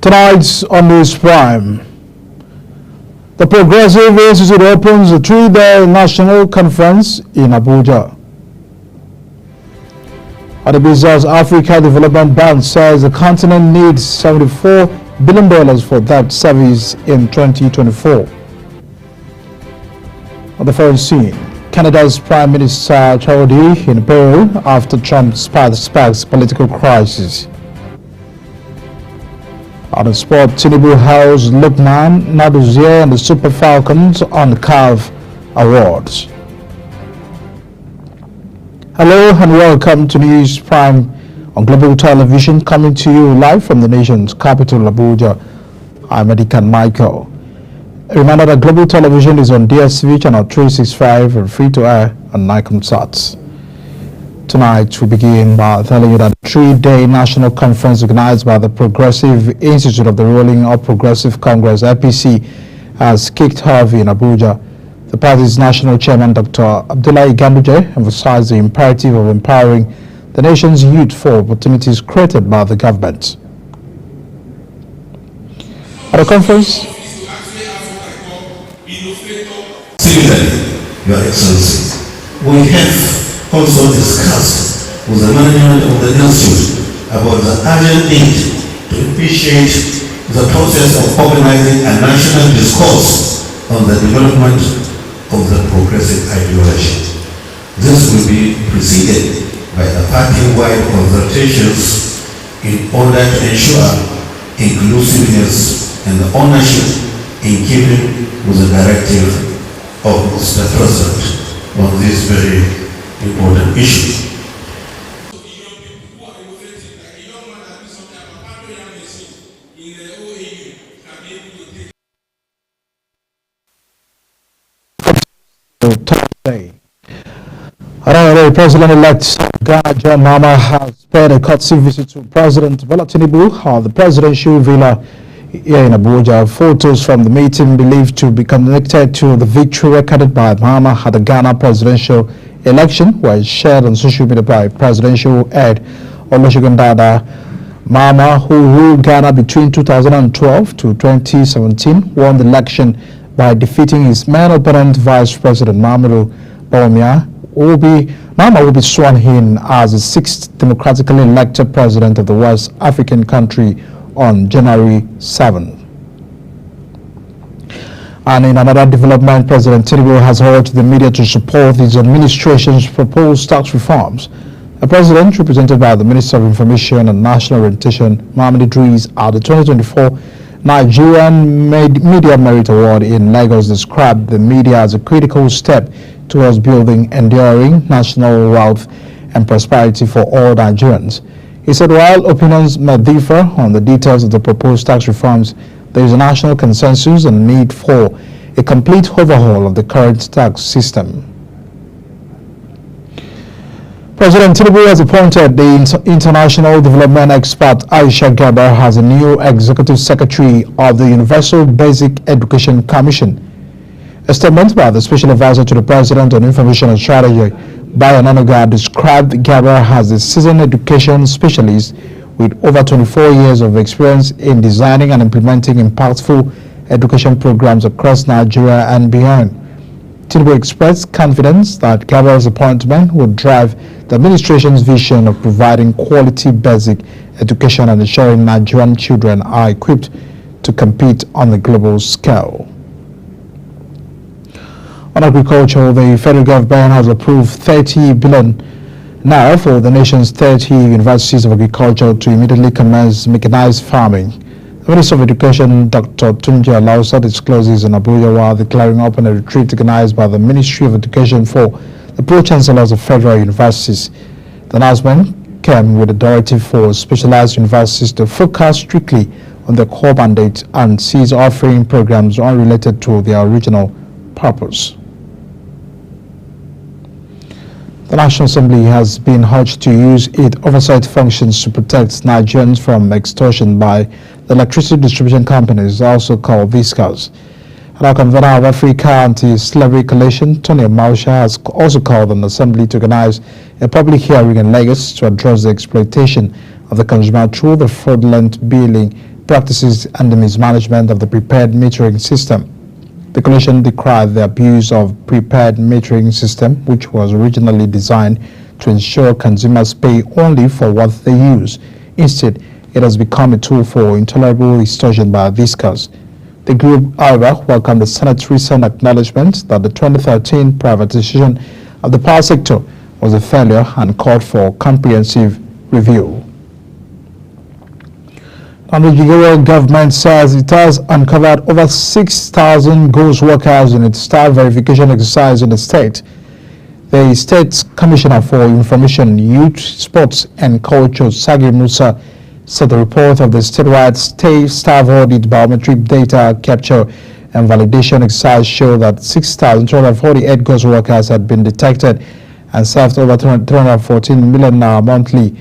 Tonight's on News Prime. The Progressive Institute opens a 3-day national conference in Abuja. Adibiza's Africa Development Bank says the continent needs $74 billion for debt service in 2024. On the foreign scene, Canada's Prime Minister Trudeau in peril after Trump sparks political crisis. On the sport, Tinubu housed Lukman, Nadozie and the Super Falcons on CAF Awards. Hello and welcome to News Prime on Global Television, coming to you live from the nation's capital, Abuja. I'm Edikan Michael. A reminder that Global Television is on DSTV channel 365 and free to air on Nicomsat. Tonight, we begin by telling you that the 3-day national conference organized by the Progressive Institute of the Rolling All Progressive Congress, APC, has kicked off in Abuja. The party's national chairman, Dr. Abdullahi Ganduje, emphasized the imperative of empowering the nation's youth for opportunities created by the government. At the conference, similarly, Your Excellency, we have also discussed with the management of the institute about the urgent need to initiate the process of organizing a national discourse on the development of the progressive ideology. This will be preceded by a party-wide consultations in order to ensure inclusiveness and ownership in keeping with the directive of Mr. President on this very important issue. Honorary President-elect Ghana John Mahama has paid a courtesy visit to President Bola Tinubu at the presidential villa here in Abuja. Photos from the meeting believed to be connected to the victory recorded by Mahama at the Ghana presidential election were shared on social media by presidential head Olusegun Dada. Mahama, who ruled Ghana between 2012 to 2017, won the election by defeating his main opponent, Vice President Mahamudu Bawumia. Mahama will be sworn in as the 6th democratically elected president of the West African country on January 7. And in another development, President Tinubu has urged the media to support his administration's proposed tax reforms. The president, represented by the Minister of Information and National Orientation, Mohammed Idris, at the 2024 Nigerian Media Merit Award in Lagos, described the media as a critical step towards building enduring national wealth and prosperity for all Nigerians. He said while opinions may differ on the details of the proposed tax reforms, there is a national consensus and need for a complete overhaul of the current tax system. President Tinubu has appointed the international development expert Aisha Gerber as a new executive secretary of the Universal Basic Education Commission. A statement by the special advisor to the president on information and strategy, Bayo Onanuga, described Gerber as a seasoned education specialist with over 24 years of experience in designing and implementing impactful education programs across Nigeria and beyond. Tinubu expressed confidence that Gabriel's appointment would drive the administration's vision of providing quality basic education and ensuring Nigerian children are equipped to compete on the global scale. On agriculture, the federal government has approved 30 billion naira for the nation's 30 universities of agriculture to immediately commence mechanized farming. The Minister of Education, Dr. Tunji Alausa, discloses in Abuja while declaring open a retreat organized by the Ministry of Education for the pro-chancellors of federal universities. The announcement came with a directive for specialized universities to focus strictly on their core mandate and cease offering programs unrelated to their original purpose. The National Assembly has been urged to use its oversight functions to protect Nigerians from extortion by the electricity distribution companies, also called VSCAs. Our convener of Africa Anti-Slavery Coalition, Tony Mausha, has also called on the Assembly to organize a public hearing in Lagos to address the exploitation of the consumer through the fraudulent billing practices and the mismanagement of the prepaid metering system. The coalition decried the abuse of prepaid metering system, which was originally designed to ensure consumers pay only for what they use. Instead, it has become a tool for intolerable extortion by VSCAs. The group, however, welcomed the Senate's recent acknowledgement that the 2013 privatization of the power sector was a failure and called for comprehensive review. And the Nigerian government says it has uncovered over 6,000 ghost workers in its staff verification exercise in the state. The State Commissioner for Information, Youth, Sports and Culture, Sagi Musa, said the report of the statewide state staff audit biometric data capture and validation exercise showed that 6,248 ghost workers had been detected and served over 314 million monthly.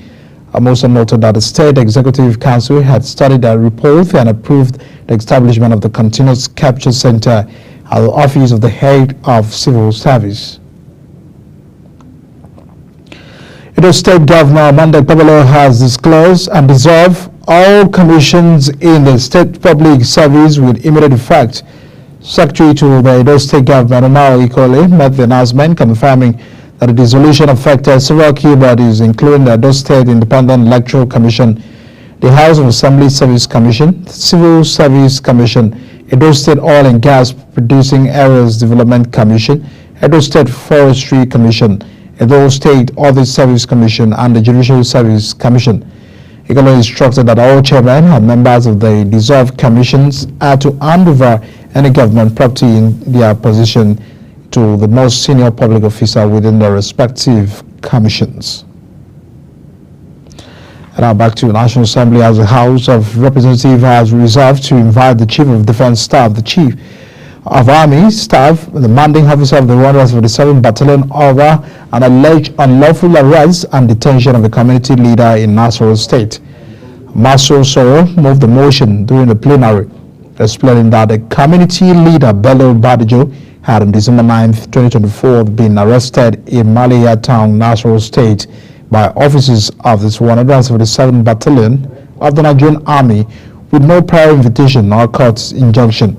Musa noted that the State Executive Council had studied the report and approved the establishment of the Continuous Capture Center at the Office of the Head of Civil Service. Edo State Governor Monday Babalo has disclosed and dissolved all commissions in the State Public Service with immediate effect. Secretary to the Edo State Government, Omar Ikole, made the announcement confirming that the dissolution affected several key bodies, including the Edo State Independent Electoral Commission, the House of Assembly Service Commission, the Civil Service Commission, Edo State Oil and Gas Producing Areas Development Commission, Edo State Forestry Commission, Edo State Audit Service Commission, and the Judicial Service Commission. Ikolo instructed that all chairmen and members of the dissolved commissions are to hand over any government property in their possession to the most senior public officer within their respective commissions. And now back to the National Assembly, as the House of Representatives has resolved to invite the Chief of Defense Staff, the Chief of Army Staff, the Commanding Officer of the 147th Battalion over an alleged unlawful arrest and detention of a community leader in Nasarawa State. Maso Soro moved the motion during the plenary, explaining that the community leader Bello Badijo had on December 9, 2024 been arrested in Malaya Town, Nasarawa State by officers of this 147th Battalion of the Nigerian Army with no prior invitation or court injunction.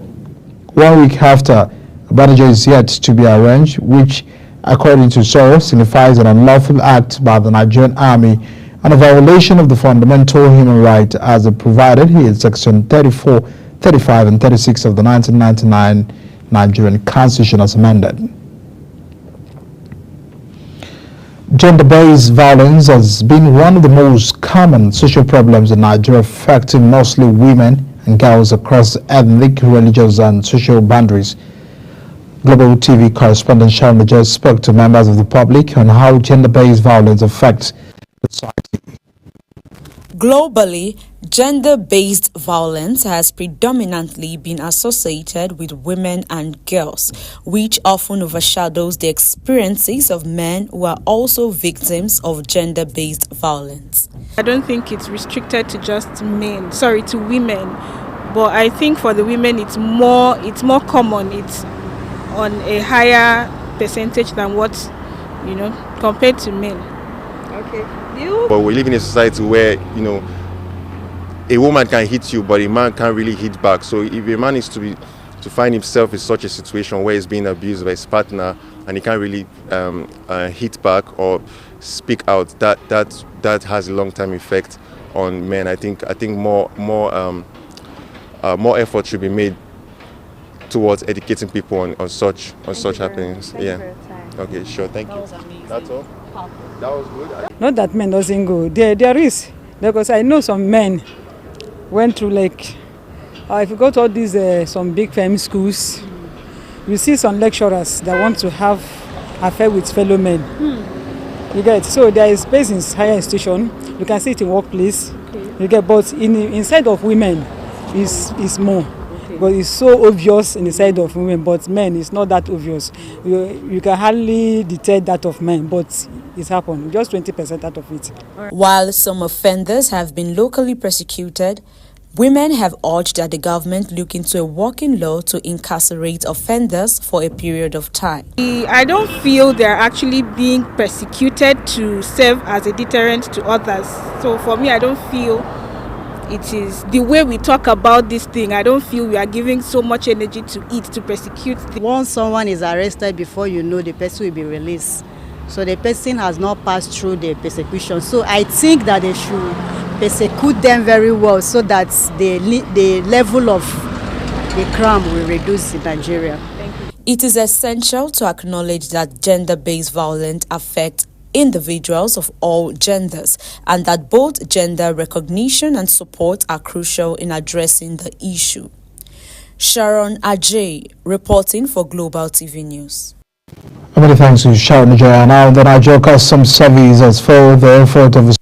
1 week after, Badijo is yet to be arraigned, which, according to Soro, signifies an unlawful act by the Nigerian Army and a violation of the fundamental human right as provided in Section 34, 35, and 36 of the 1999 Nigerian Constitution as amended. Gender-based violence has been one of the most common social problems in Nigeria, affecting mostly women and girls across ethnic, religious, and social boundaries. Global TV correspondent Sharon Major spoke to members of the public on how gender-based violence affects society. Globally, gender-based violence has predominantly been associated with women and girls, which often overshadows the experiences of men who are also victims of gender-based violence. I don't think it's restricted to just to women, but I think for the women it's more common. It's on a higher percentage than what, compared to men. Okay. But we live in a society where, a woman can hit you, but a man can't really hit back. So if a man is to find himself in such a situation where he's being abused by his partner and he can't really hit back or speak out, that has a long-term effect on men. I think more effort should be made towards educating people on such happenings. Yeah. Okay, sure. Thank you. That was amazing. That's all. That was good. Not that men doesn't go. There is, because I know some men went through like, if you go to all these some big famous schools, you see some lecturers that want to have affair with fellow men. You get, so there is space in higher institution. You can see it in workplace. Okay. You get, but inside of women is more. But it's so obvious in the side of women, but men, it's not that obvious. You can hardly detect that of men, but it's happened. Just 20% out of it. While some offenders have been locally prosecuted, women have urged that the government look into a working law to incarcerate offenders for a period of time. I don't feel they're actually being persecuted to serve as a deterrent to others. So for me, I don't feel it is the way we talk about this thing. I don't feel we are giving so much energy to it to persecute. Once someone is arrested, before you know, the person will be released. So the person has not passed through the persecution. So I think that they should persecute them very well so that the level of the crime will reduce in Nigeria. It is essential to acknowledge that gender-based violence affects individuals of all genders, and that both gender recognition and support are crucial in addressing the issue. Sharon Ajay, reporting for Global TV News. Many thanks to Sharon Ajay. Now the Nigeria Customs Service has followed the effort of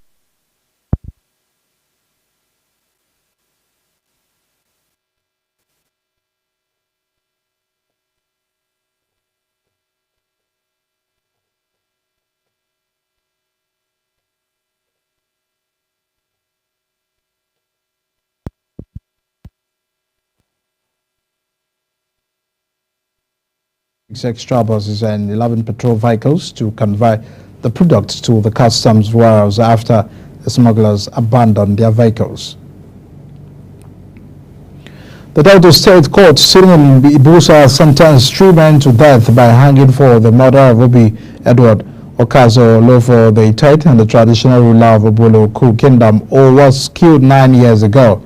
extra buses and 11 patrol vehicles to convey the products to the customs warehouse after the smugglers abandoned their vehicles. The Delta State Court sitting in Ibusa sentenced 3 men to death by hanging for the murder of Obi Edward Okazo Olofo III and the traditional ruler of Obolo Kingdom, who was killed 9 years ago.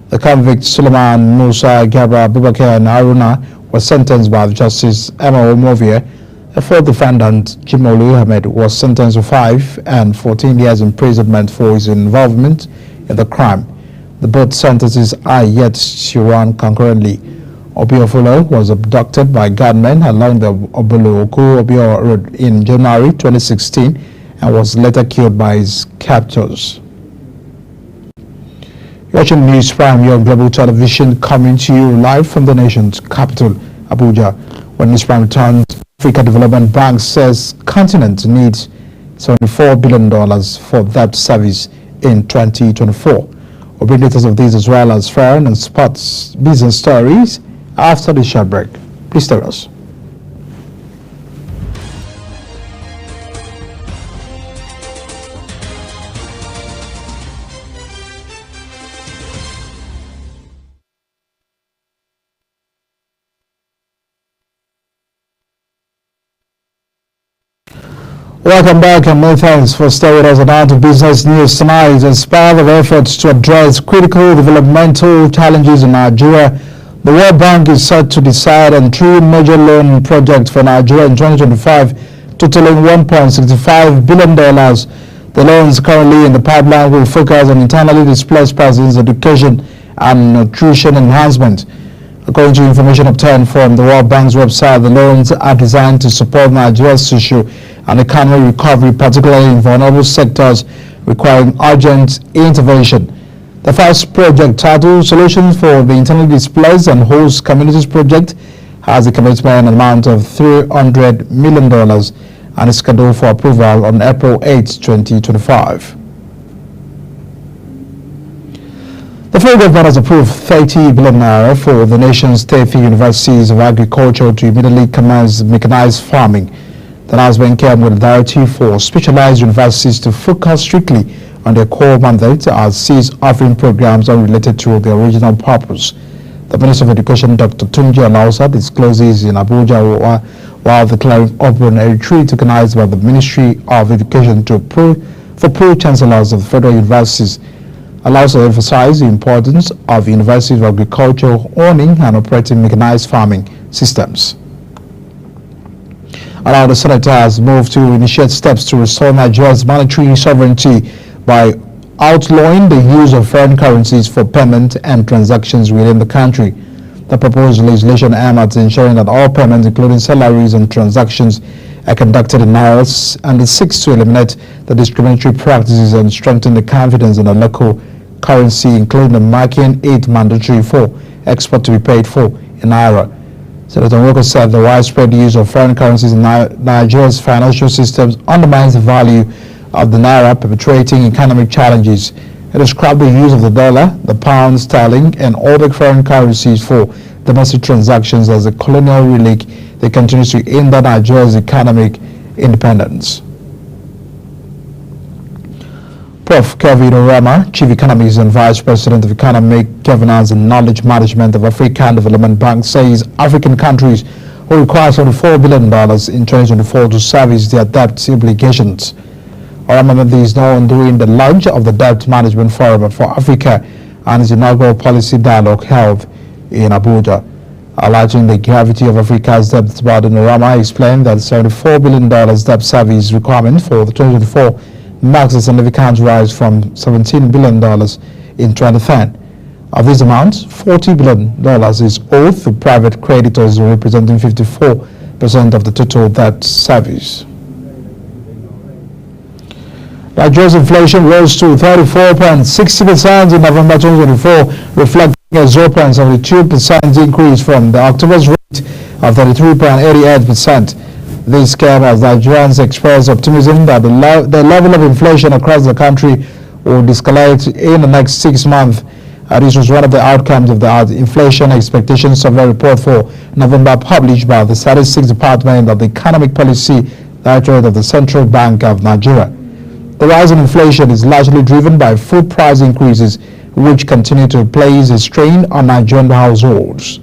The convicts Suleiman Musa, Gabra Abubakar and Haruna were sentenced by Justice Emma Omovia. A fourth defendant, Jimolu Ahmed, was sentenced to 5 and 14 years imprisonment for his involvement in the crime. The both sentences are yet to run concurrently. Obiofolo was abducted by gunmen along the Obolo-Oku-Obio Road in January 2016 and was later killed by his captors. You're watching News Prime, your global television, coming to you live from the nation's capital, Abuja. When News Prime returns, Africa Development Bank says continent needs $74 billion for debt service in 2024. We'll bring details of these as well as foreign and sports business stories after the short break. Please tell us. Welcome back and many thanks for staying with us on Out of Business News tonight. As part of efforts to address critical developmental challenges in Nigeria, the World Bank is set to decide on 3 major loan projects for Nigeria in 2025, totaling $1.65 billion. The loans currently in the pipeline will focus on internally displaced persons, education and nutrition enhancement. According to information obtained from the World Bank's website, the loans are designed to support Nigeria's social and economic recovery, particularly in vulnerable sectors requiring urgent intervention. The first project, titled Solutions for the Internally Displaced and Host Communities Project, has a commitment amount of $300 million and is scheduled for approval on April 8, 2025. The federal government has approved 30 billion naira for the nation's 30 universities of agriculture to immediately commence mechanized farming. The announcement came with a directive for specialized universities to focus strictly on their core mandate are cease offering programs unrelated to the original purpose. The Minister of Education, Dr. Tunji Alausa, discloses in Abuja while declaring open a retreat organized by the Ministry of Education for pro-chancellors of federal universities. Alausa emphasized the importance of universities of agriculture owning and operating mechanized farming systems. Now the Senate has moved to initiate steps to restore Nigeria's monetary sovereignty by outlawing the use of foreign currencies for payment and transactions within the country. The proposed legislation aims at ensuring that all payments, including salaries and transactions, are conducted in naira, and it seeks to eliminate the discriminatory practices and strengthen the confidence in the local currency, including making it mandatory for export to be paid for in naira. Senator Nwoko said the widespread use of foreign currencies in Nigeria's financial systems undermines the value of the naira, perpetuating economic challenges. He described the use of the dollar, the pound sterling, and other foreign currencies for domestic transactions as a colonial relic that continues to hinder Nigeria's economic independence. Prof. Kelvin Orama, Chief Economist and Vice President of Economic Governance and Knowledge Management of African Development Bank, says African countries will require $74 billion in 2024 to service their debt obligations. Orama made this known during the launch of the Debt Management Forum for Africa and his inaugural policy dialogue held in Abuja. Alleging the gravity of Africa's debt burden, Orama explained that $74 billion debt service requirement for the 2024 marks a significant rise from $17 billion in 2010. Of this amount, $40 billion is owed to private creditors, representing 54% of the total debt service. Nigeria's inflation rose to 34.60% in November 2024, reflecting a 0.72% increase from the October's rate of 33.88%. This came as Nigerians expressed optimism that the level of inflation across the country will escalate in the next 6 months. This was one of the outcomes of the Inflation Expectation Survey report for November, published by the Statistics Department of the Economic Policy Directorate of the Central Bank of Nigeria. The rise in inflation is largely driven by food price increases, which continue to place a strain on Nigerian households.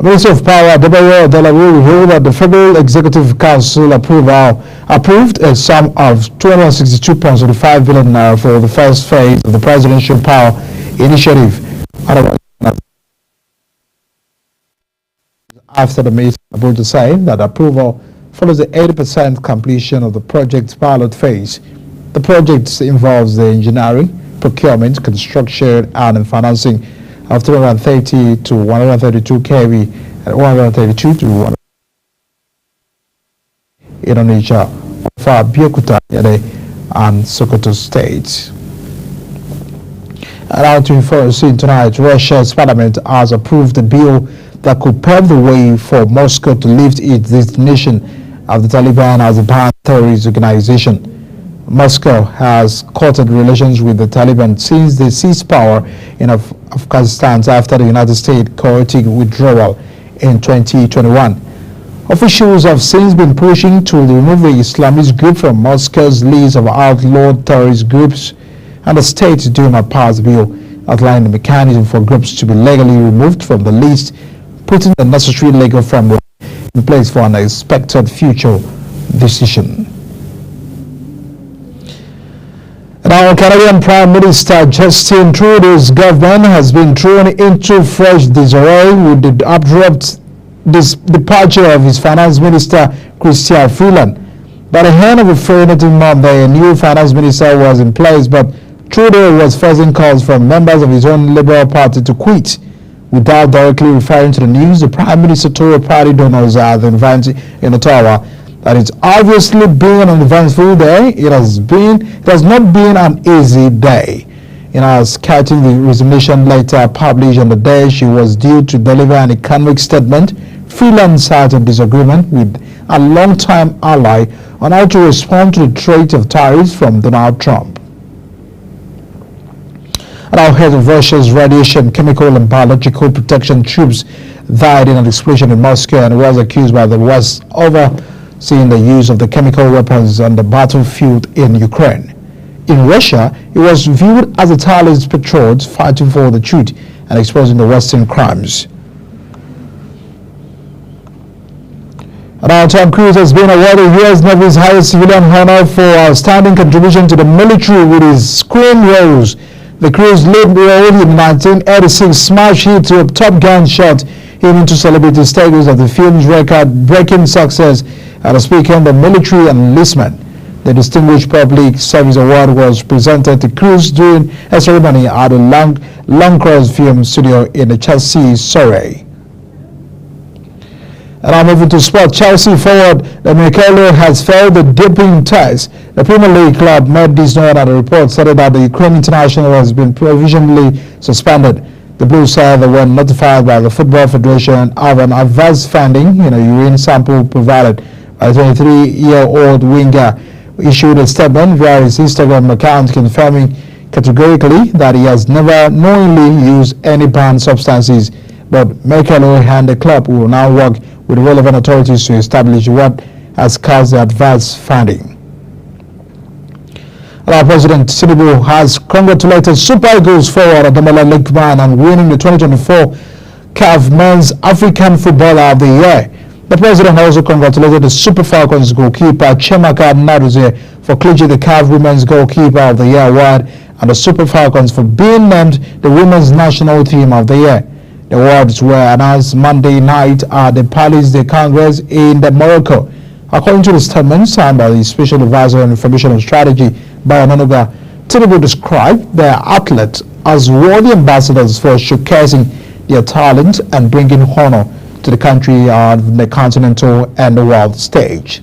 Minister of Power Debayo Delawu revealed that the Federal Executive Council approved a sum of 262.75 billion naira for the first phase of the Presidential Power Initiative. After the meeting, Abuja said that approval follows the 80% completion of the project's pilot phase. The project involves the engineering, procurement, construction, and financing of 330 to 132 kV and 132 to 100 in Onitsha, Abeokuta, and Sokoto states. And now to inform tonight, Russia's parliament has approved a bill that could pave the way for Moscow to lift its designation of the Taliban as a banned terrorist organization. Moscow has courted relations with the Taliban since they seized power in Afghanistan after the United States chaotic withdrawal in 2021. Officials have since been pushing to remove the Islamist group from Moscow's list of outlawed terrorist groups, and the State Duma passed a bill outlining the mechanism for groups to be legally removed from the list, putting the necessary legal framework in place for an expected future decision. Now, Canadian Prime Minister Justin Trudeau's government has been thrown into fresh disarray with the abrupt departure of his Finance Minister, Chrystia Freeland. By the end of the Friday Monday, a new Finance Minister was in place, but Trudeau was facing calls from members of his own Liberal Party to quit. Without directly referring to the news, the Prime Minister told party donors at the event in Ottawa that it's obviously been an eventful day. It has not been an easy day. Citing the resignation letter published on the day she was due to deliver an economic statement, Freeland cited disagreement with a long-time ally on how to respond to the threat of tariffs from Donald Trump. And our head of Russia's radiation, chemical and biological protection troops died in an explosion in Moscow and was accused by the West over seeing the use of the chemical weapons on the battlefield in Ukraine. In Russia, it was viewed as a tireless patriot fighting for the truth and exposing the Western crimes. And now Tom Cruise has been awarded U.S. Navy's highest civilian honor for outstanding contribution to the military with his screen roles. The Cruise lead role in 1986 smash hit to a Top Gun shot, even to celebrity status of the film's record-breaking success at a speaker on the military enlistment. The Distinguished Public Service Award was presented to Cruise during a ceremony at the Longcross Film Studio in the Chelsea, Surrey. And now moving to sport, Chelsea forward Mikel has failed the doping test. The Premier League club made this known at a report stated that the Ukraine international has been provisionally suspended. The Blues said they were notified by the Football Federation of an adverse finding in a urine sample provided by the 23-year-old winger. Issued a statement via his Instagram account confirming categorically that he has never knowingly used any banned substances. But Mikel and the club will now work with relevant authorities to establish what has caused the adverse finding. Our President Tinubu has congratulated Super Eagles forward Ademola Lookman on winning the 2024 CAF Men's African Footballer of the Year. The President also congratulated the Super Falcons goalkeeper Chemaka Naduze for clinching the CAF Women's Goalkeeper of the Year award and the Super Falcons for being named the Women's National Team of the Year. The awards were announced Monday night at the Palais de Congrès in Morocco. According to the statement signed by the Special Advisor on Information and Strategy, Bayo Onanuga, Tinubu described their athletes as worthy ambassadors for showcasing their talent and bringing honor to the country on the continental and the world stage.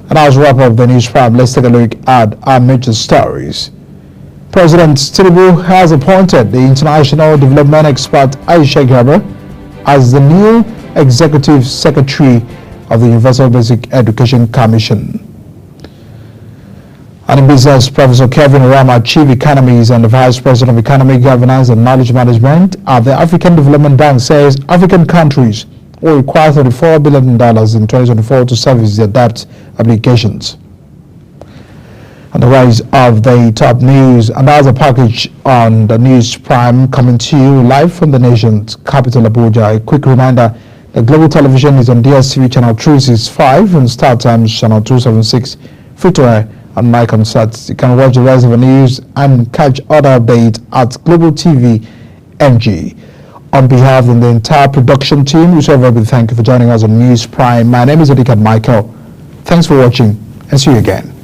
And as we wrap up the news prime, let's take a look at our major stories. President Tinubu has appointed the international development expert Aisha Garba as the new Executive Secretary of the Universal Basic Education Commission. And in business, Professor Kevin Rama, Chief Economist and the Vice President of Economic Governance and Knowledge Management at the African Development Bank, says African countries will require $34 billion in 2024 to service their debt obligations. And the rise of the top news, and that's a package on the News Prime coming to you live from the nation's capital, Abuja. A quick reminder, the Global Television is on DSTV channel 365 and Star Times channel 276, free to air on MyComSat. You can watch the rest of the news and catch other updates at Global TV NG. On behalf of the entire production team, we thank you for joining us on News Prime. My name is Adikat Michael. Thanks for watching and see you again.